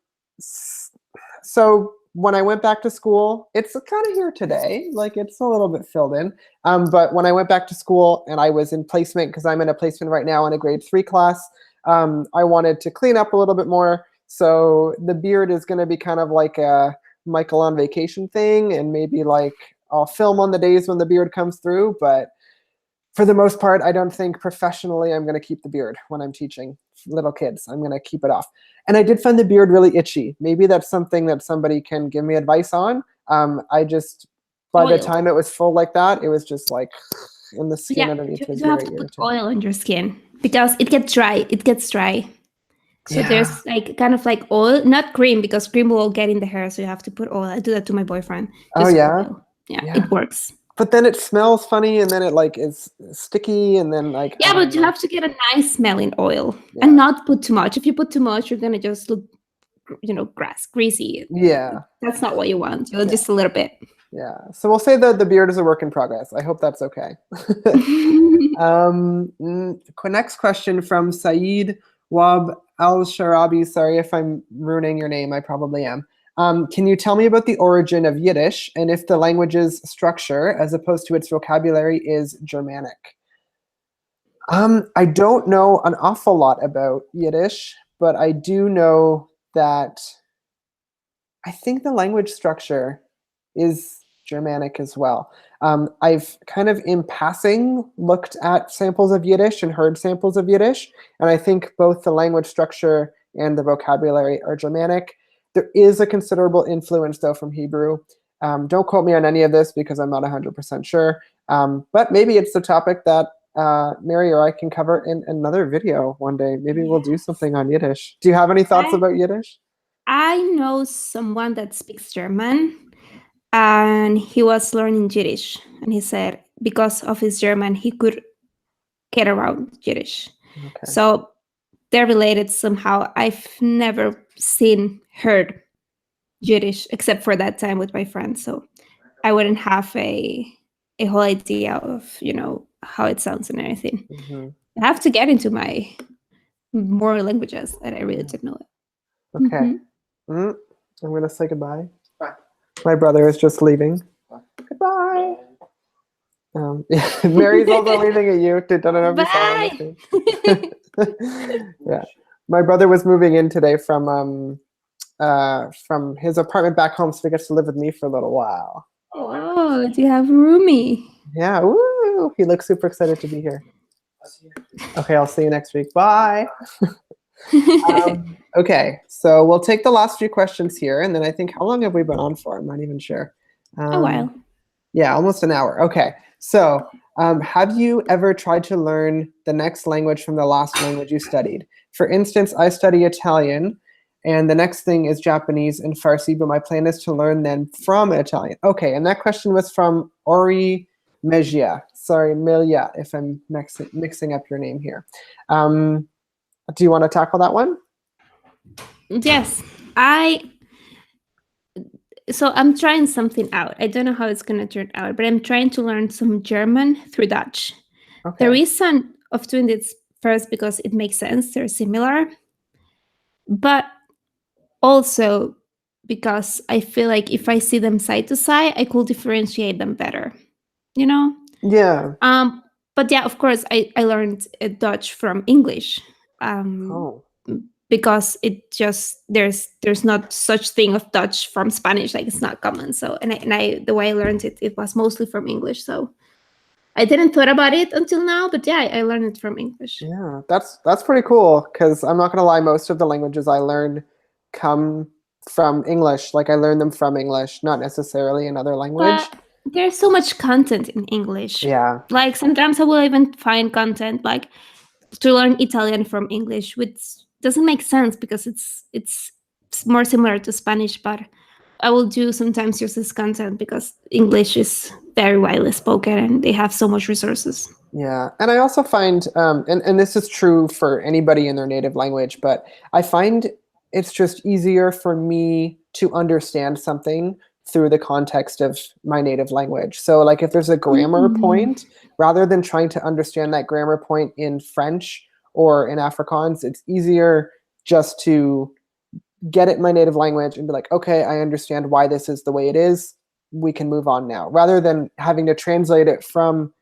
So when I went back to school, it's kind of here today. Like it's a little bit filled in. But when I went back to school and I was in placement, because I'm in a placement right now in a grade 3 class, I wanted to clean up a little bit more. So the beard is going to be kind of like a Michael on vacation thing. And maybe like I'll film on the days when the beard comes through. But for the most part, I don't think professionally I'm going to keep the beard when I'm teaching little kids. I'm going to keep it off. And I did find the beard really itchy. Maybe that's something that somebody can give me advice on. I just, by the time it was full like that, it was just like in the skin underneath was you have very to put irritating. oil on your skin because it gets dry. It gets dry. So there's like kind of like oil, not cream, because cream will get in the hair. So you have to put oil. I do that to my boyfriend. Oh, yeah? Yeah, it works. But then it smells funny, and then it like is sticky, and then like but you have to get a nice smelling oil and not put too much. If you put too much, you're gonna just look, greasy. Yeah, that's not what you want. You just a little bit. Yeah. So we'll say that the beard is a work in progress. I hope that's okay. Next question from Saeed Wab Al-Sharabi. Sorry if I'm ruining your name. I probably am. Can you tell me about the origin of Yiddish and if the language's structure, as opposed to its vocabulary, is Germanic? I don't know an awful lot about Yiddish, but I do know that I think the language structure is Germanic as well. I've kind of in passing looked at samples of Yiddish and heard samples of Yiddish, and I think both the language structure and the vocabulary are Germanic. There is a considerable influence, though, from Hebrew. Don't quote me on any of this because I'm not 100% sure, but maybe it's the topic that Mary or I can cover in another video one day. Maybe we'll do something on Yiddish. Do you have any thoughts about Yiddish? I know someone that speaks German, and he was learning Yiddish, and he said because of his German, he could get around Yiddish. Okay. So they're related somehow. I've never heard Yiddish except for that time with my friends, so I wouldn't have a whole idea of how it sounds and everything. Mm-hmm. I have to get into my more languages that I really didn't know it. Okay. Mm-hmm. I'm gonna say goodbye. Bye. My brother is just leaving. Bye. Goodbye. Mary's also leaving at you. I don't know if you saw anything. Yeah. My brother was moving in today from his apartment back home, so he gets to live with me for a little while. Oh, do you have a roomie? Yeah. Woo! He looks super excited to be here. Okay, I'll see you next week. Bye. Okay, so we'll take the last few questions here, and then I think, how long have we been on for? I'm not even sure. A while. Yeah, almost an hour. Okay, so have you ever tried to learn the next language from the last language you studied? For instance, I study Italian, and the next thing is Japanese and Farsi, but my plan is to learn them from Italian. Okay, and that question was from Ori Mejia. Sorry, Milia, if I'm mixing up your name here. Do you want to tackle that one? Yes, so I'm trying something out. I don't know how it's going to turn out, but I'm trying to learn some German through Dutch. Okay. The reason of doing this first because it makes sense. They're similar. But also because I feel like if I see them side to side, I could differentiate them better. Yeah. But yeah, of course, I learned Dutch from English. Because it just there's not such thing of Dutch from Spanish, like it's not common. So and I the way I learned it was mostly from English. So I didn't thought about it until now, but yeah, I learned it from English. Yeah, that's pretty cool, because I'm not gonna lie, most of the languages I learned come from English. Like I learned them from English, not necessarily another language. But there's so much content in English. Yeah. Like sometimes I will even find content like to learn Italian from English, which doesn't make sense because it's more similar to Spanish, but I will do sometimes use this content because English is very widely spoken and they have so much resources. Yeah, and I also find, and this is true for anybody in their native language, but I find it's just easier for me to understand something through the context of my native language. So like if there's a grammar point, rather than trying to understand that grammar point in French or in Afrikaans, it's easier just to get it in my native language and be like, okay, I understand why this is the way it is. We can move on now, rather than having to translate it from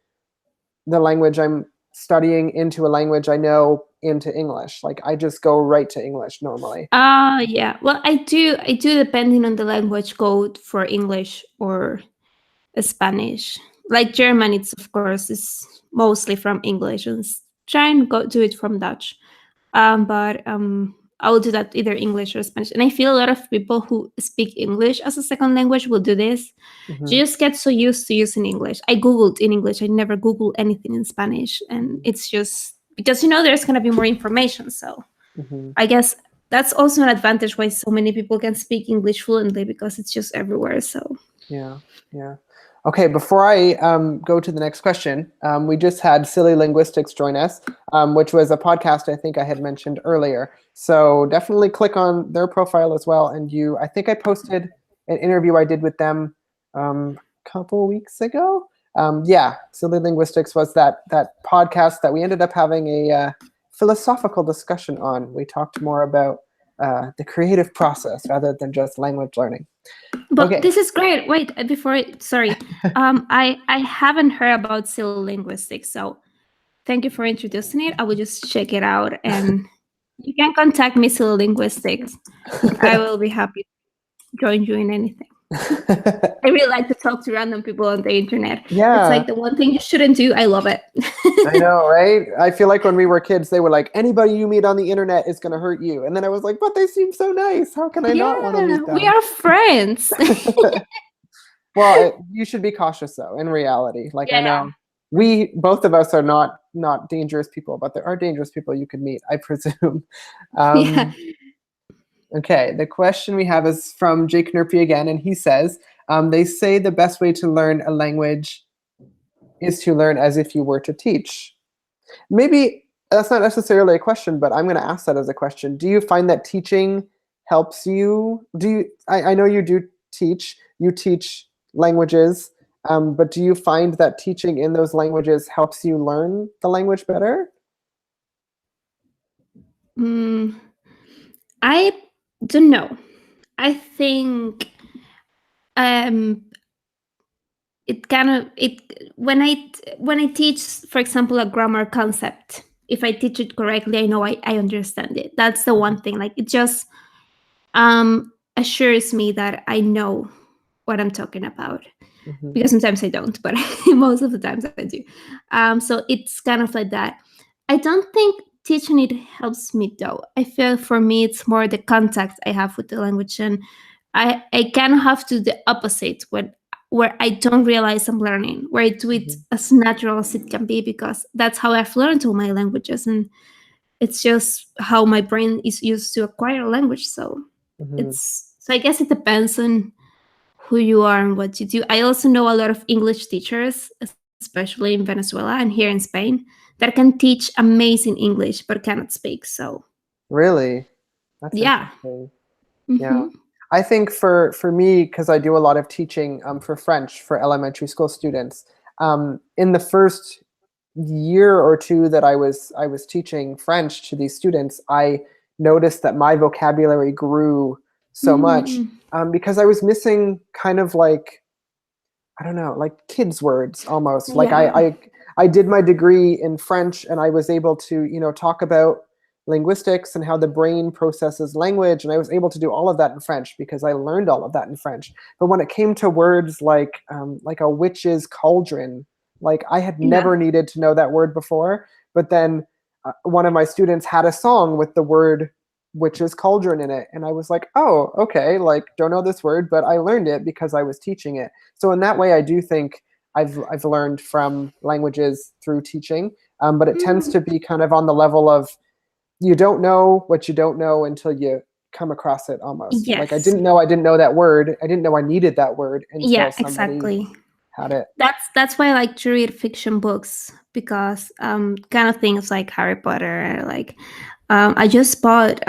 the language I'm studying into a language I know into English. Like I just go right to English normally. Yeah. Well, I do depending on the language code for English or Spanish. Like German, it's of course is mostly from English, and try and go do it from Dutch. But I will do that either English or Spanish. And I feel a lot of people who speak English as a second language will do this. You just get so used to using English. I Googled in English. I never Google anything in Spanish. And it's just because, there's going to be more information. So I guess that's also an advantage why so many people can speak English fluently, because it's just everywhere. So yeah. Okay, before I go to the next question, we just had Silly Linguistics join us, which was a podcast I think I had mentioned earlier. So definitely click on their profile as well. And I think I posted an interview I did with them a couple weeks ago. Yeah, Silly Linguistics was that podcast that we ended up having a philosophical discussion on. We talked more about the creative process rather than just language learning. But okay. This is great. Wait, sorry. I haven't heard about Silly Linguistics, so thank you for introducing it. I will just check it out, and you can contact me, Silly Linguistics. I will be happy to join you in anything. I really like to talk to random people on the internet. Yeah. It's like the one thing you shouldn't do. I love it. I know, right? I feel like when we were kids, they were like, anybody you meet on the internet is going to hurt you. And then I was like, but they seem so nice. How can I not want to meet them? We are friends. Well, you should be cautious, though, in reality. Like, I know both of us are not dangerous people, but there are dangerous people you could meet, I presume. Okay, the question we have is from Jake Nerpy again, and he says, they say the best way to learn a language is to learn as if you were to teach. Maybe that's not necessarily a question, but I'm going to ask that as a question. Do you find that teaching helps you? I know you do teach. You teach languages, but do you find that teaching in those languages helps you learn the language better? I don't know. I think when I teach, for example, a grammar concept, if I teach it correctly, I know I understand it. That's the one thing. Like, it just assures me that I know what I'm talking about. Because sometimes I don't, but most of the times I do. So it's kind of like that. I don't think teaching it helps me, though. I feel for me it's more the contact I have with the language, and I kind of have to do the opposite where I don't realize I'm learning, where I do it as natural as it can be, because that's how I've learned all my languages, and it's just how my brain is used to acquire a language. So I guess it depends on who you are and what you do. I also know a lot of English teachers, especially in Venezuela and here in Spain, that can teach amazing English but cannot speak. So really, that's interesting. Yeah, I think for me, because I do a lot of teaching for French for elementary school students, in the first year or two that I was teaching French to these students, I noticed that my vocabulary grew so much because I was missing kind of like, I don't know, like kids' words almost. Like I did my degree in French, and I was able to, talk about linguistics and how the brain processes language, and I was able to do all of that in French because I learned all of that in French. But when it came to words like a witch's cauldron, like I had never needed to know that word before, but then one of my students had a song with the word witch's cauldron in it, and I was like, oh, okay, like don't know this word, but I learned it because I was teaching it. So in that way, I do think I've learned from languages through teaching, but it tends to be kind of on the level of you don't know what you don't know until you come across it almost. Yes. Like I didn't know that word. I didn't know I needed that word until somebody had it. That's why I like to read fiction books, because kind of things like Harry Potter, like I just bought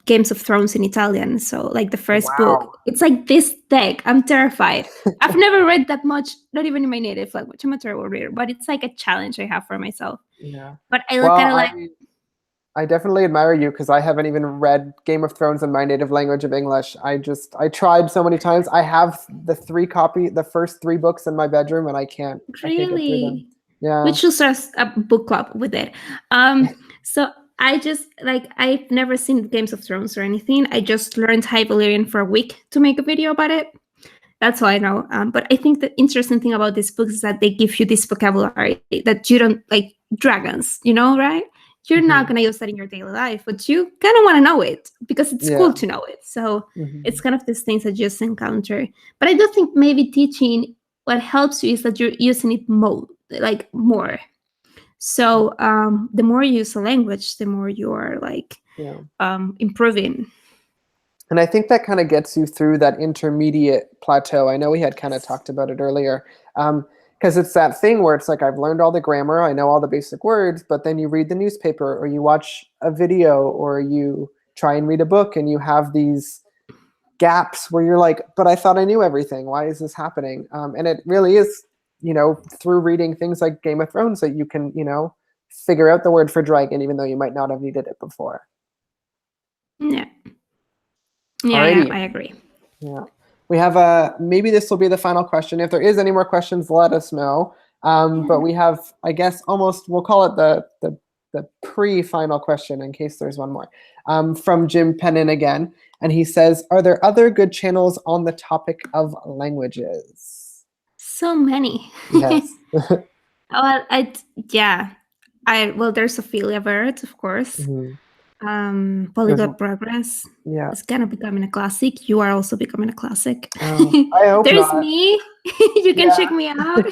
Games of Thrones in Italian. So like the first book, it's like this thick. I'm terrified. I've never read that much, not even in my native language. I'm a terrible reader, but it's like a challenge I have for myself. Yeah. But I kind of like. I definitely admire you because I haven't even read Game of Thrones in my native language of English. I tried so many times. I have the first 3 books in my bedroom, and I can't get through them. Really? We Yeah. should start a book club with it. So I just like I've never seen Games of Thrones or anything. I just learned High Valyrian for a week to make a video about it. That's all I know. But I think the interesting thing about these books is that they give you this vocabulary that you don't like dragons, right? You're not going to use that in your daily life, but you kind of want to know it because it's cool to know it. So it's kind of these things that you just encounter. But I do think maybe teaching, what helps you is that you're using it more. So the more you use a language, the more you are improving. And I think that kind of gets you through that intermediate plateau. I know we had kind of talked about it earlier. Because it's that thing where it's like, I've learned all the grammar, I know all the basic words, but then you read the newspaper or you watch a video or you try and read a book and you have these gaps where you're like, but I thought I knew everything. Why is this happening? And it really is, through reading things like Game of Thrones that you can, figure out the word for dragon, even though you might not have needed it before. Yeah, I agree. Yeah. We have maybe this will be the final question. If there is any more questions, let us know. But we have, I guess, we'll call it the pre-final question in case there's one more. From Jim Pennon again. And he says, are there other good channels on the topic of languages? So many. Yes. Well, there's Ophelia Bird, of course. Polyglot Progress. Yeah. It's kind of becoming a classic. You are also becoming a classic. I hope There's not. me. You can check me out.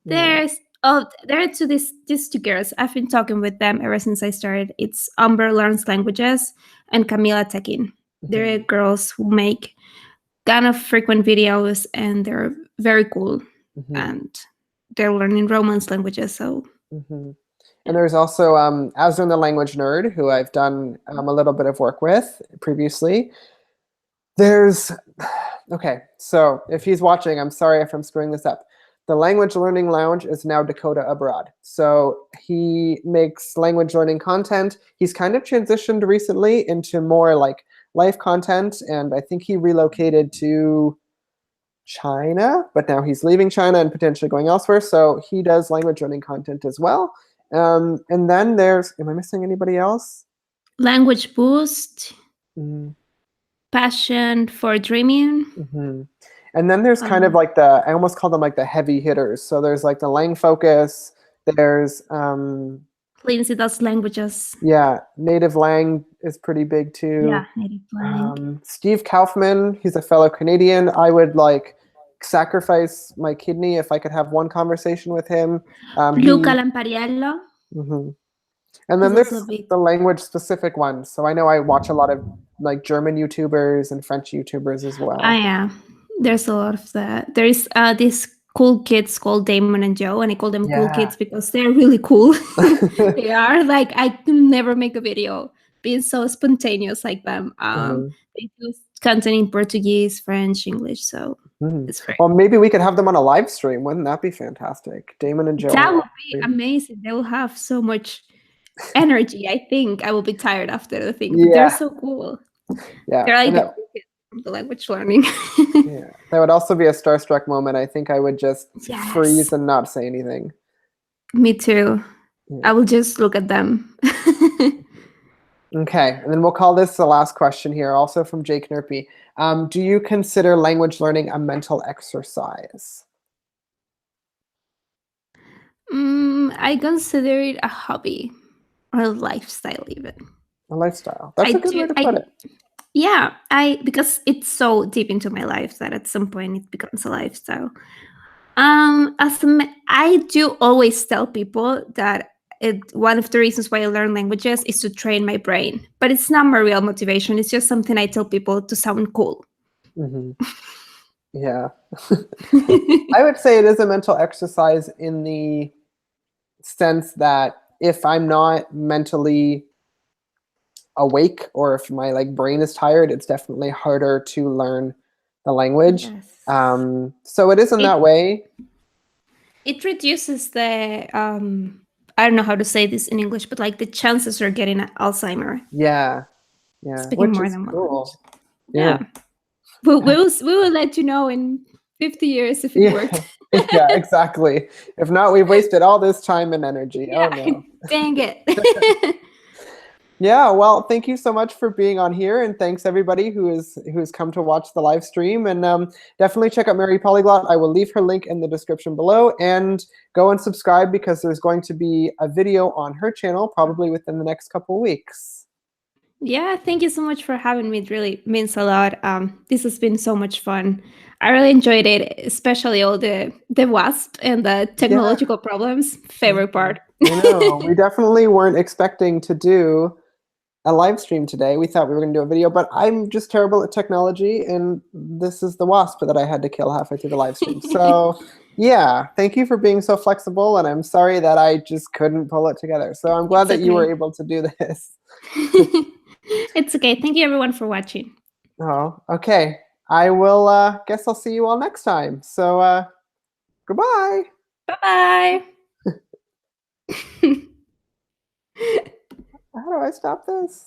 There are these 2 girls. I've been talking with them ever since I started. It's Umber Learns Languages and Camila Tekin. They're girls who make kind of frequent videos, and they're very cool. And they're learning Romance languages. So. And there's also Aslan the Language Nerd, who I've done a little bit of work with previously. Okay, so if he's watching, I'm sorry if I'm screwing this up. The Language Learning Lounge is now Dakota Abroad. So he makes language learning content. He's kind of transitioned recently into more like life content, and I think he relocated to China, but now he's leaving China and potentially going elsewhere. So he does language learning content as well. And then there's, am I missing anybody else? Language Boost, Passion for Dreaming. And then there's kind of like I almost call them like the heavy hitters. So there's like the Lang Focus. There's Lindsay does languages. Yeah, Native Lang is pretty big too. Yeah, Native Lang. Steve Kaufman, he's a fellow Canadian. I would sacrifice my kidney if I could have one conversation with him. Luca Lampariello. And then there's the language specific ones. So I know I watch a lot of German YouTubers and French YouTubers as well. Yeah, there's a lot of that. There is these cool kids called Damon and Joe, and I call them cool kids because they're really cool. They are I can never make a video being so spontaneous like them. They do content in Portuguese, French, English, so it's great. Well, maybe we could have them on a live stream. Wouldn't that be fantastic? Damon and Joe. That would be amazing. They will have so much energy. I think I will be tired after the thing. But they're so cool. Yeah, they're like the kids from the language learning. Yeah, that would also be a starstruck moment. I think I would just freeze and not say anything. Me too. I will just look at them. Okay, and then we'll call this the last question here, also from Jake Nerpy. Do you consider language learning a mental exercise? I consider it a hobby or a lifestyle even. A lifestyle. That's a good way to put it. Yeah, because it's so deep into my life that at some point it becomes a lifestyle. I do always tell people that one of the reasons why I learn languages is to train my brain, but it's not my real motivation. It's just something I tell people to sound cool. Yeah. I would say it is a mental exercise in the sense that if I'm not mentally awake or if my brain is tired, it's definitely harder to learn the language. So it is in that way. It reduces the I don't know how to say this in English, but like the chances are getting Alzheimer. Yeah. Speaking Which more is than one cool. language. Yeah. We will let you know in 50 years if it worked. Yeah, exactly. If not, we've wasted all this time and energy. Yeah. Oh no. Dang it. Yeah, well, thank you so much for being on here, and thanks everybody who's come to watch the live stream. And definitely check out Maripolyglot. I will leave her link in the description below, and go and subscribe because there's going to be a video on her channel probably within the next couple weeks. Yeah, thank you so much for having me. It really means a lot. This has been so much fun. I really enjoyed it, especially all the WASP and the technological problems. Favorite part. I know. We definitely weren't expecting to do a live stream today. We thought we were going to do a video, but I'm just terrible at technology, and this is the wasp that I had to kill halfway through the live stream. So yeah, thank you for being so flexible, and I'm sorry that I just couldn't pull it together. So I'm glad that you were able to do this. It's okay. Thank you everyone for watching. Oh, okay. I will guess I'll see you all next time. So goodbye. Bye-bye. How do I stop this?